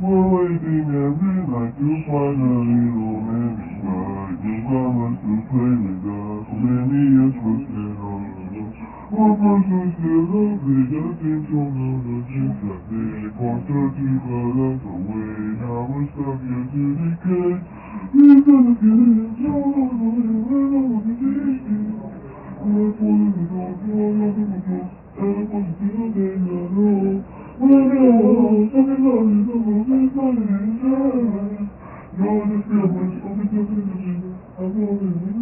We're waiting every night to finally romantic night. You promised to play with us. So many years wasted on us. Our first was still lovely, nothing to know the things that they wanted to cut us away. Now we're stuck here to decay. We're gonna get it, so we're gonna be taking. We're pulling it all, you're not gonna go. And it wasn't till they got old. We're all something on the road, it's not inside. No, I just feel much, I'll be talking to you. I'm rolling.